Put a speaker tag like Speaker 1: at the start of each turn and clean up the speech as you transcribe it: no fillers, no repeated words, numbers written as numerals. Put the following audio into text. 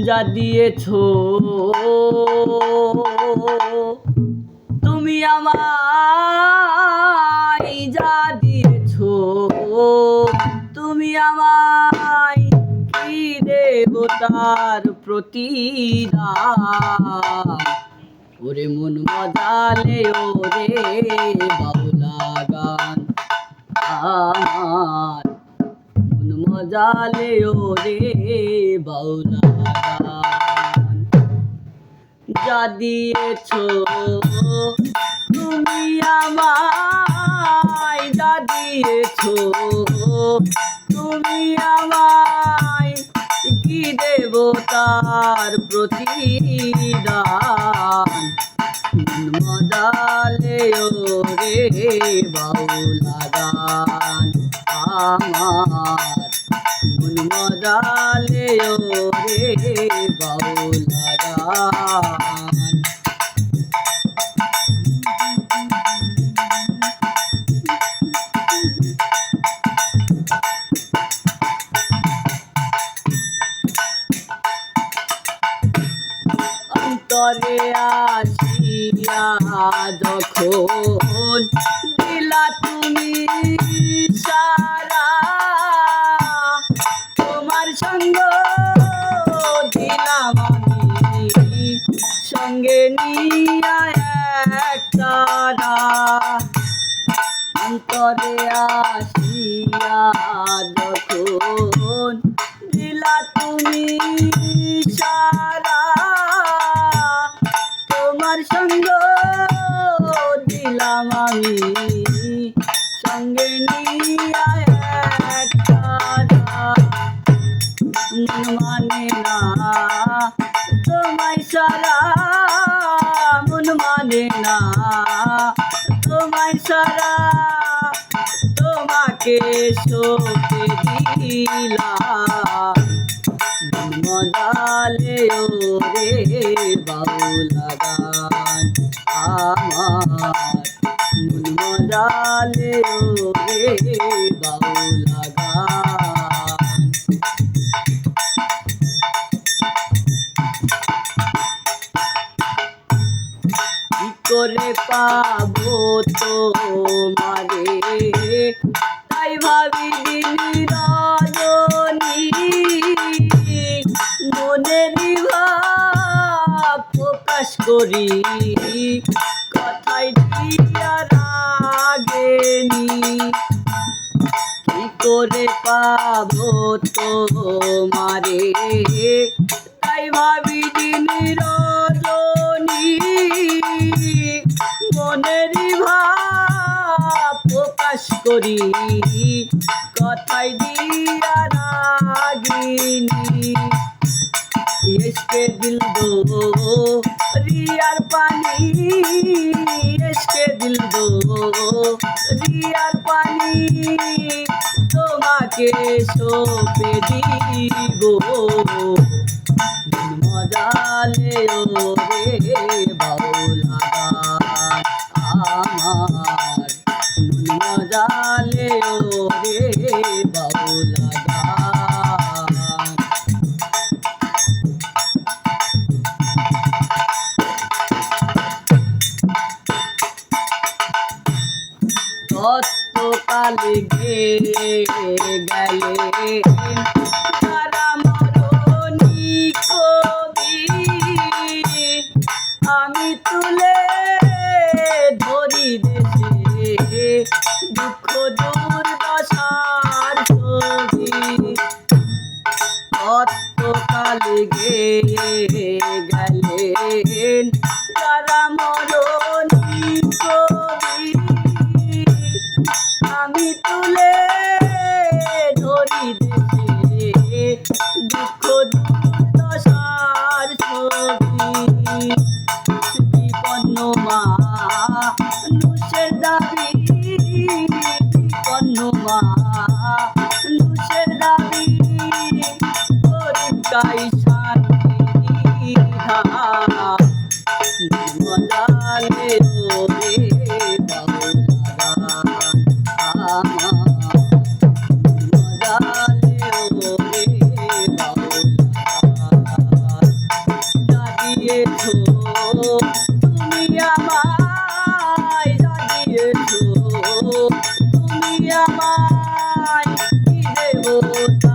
Speaker 1: যা দিয়েছো তুমি আমায়, যা দিয়েছো তুমি আমায়, কি দেব তার প্রতিদান। ওরে মন মজালে ওরে বাউলা গান আমার, মন মজালে ওরে বাউলা গান। যা দিয়েছো তুমি আমায়, যা দিয়েছো তুমি আমায়, কি দেব তার প্রতিদান। মন মজালে ওরে বাউলা গান আমার, মন মজালে ওরে বাউলা গান। অন্তরে আসিয়া যখন দিলা তুমি সারা, তোমার সঙ্গ দিলাম আমি সঙ্গে নিয়া একতারা। অন্তরে আসিয়া যখন দিলা তুমি সারা, তোমার সঙ্গ দিলাম আমি সঙ্গে নিয়া একতারা। মন মানে না তোমায় সারা, মন মানে না তোমায় সারা, তোমাকে সঁপে দিলাম। মন মজালে ওরে বাউলা গান আমার, মন মজালে ওরে বাউলা গান। কি করে পাবো তোমারে তাই ভাবি দিন রজনী, মনেরই ভাব প্রকাশ করি কথায় দিয়া রাগেনি। কি করে পাবো তোমারে তাই ভাবি দিন রজনী, মনেরই ভাব প্রকাশ করি কথায় দিয়া রাগিনী। ইশকে দিল দো রিয়ার পানি, ইশকে দিল দো রিয়ার পানি, তোমাকে সঁপে দিব। মন মজালে ওরে বাউলা গান আমার, মন মজালে ওরে বাউলা গান। কতকাল গেলে তারা মরণি কবি, আমি তুলে ধরি দেশে দুঃখ দুর্দশার ছবি। কতকাল গেলেন তারা মরণি কবি, আমি তুলে ধরি দেশে দুঃখ দুর্দশার ছবি। বিপন্ন মানুষের দাবি, বিপন্ন মানুষের দাবি, গরিব গাই শান্তি ধাম। মজালে ওরে বাউলা গান আমার, মজালে ওরে বাউলা গান। আমায় কি দেবতা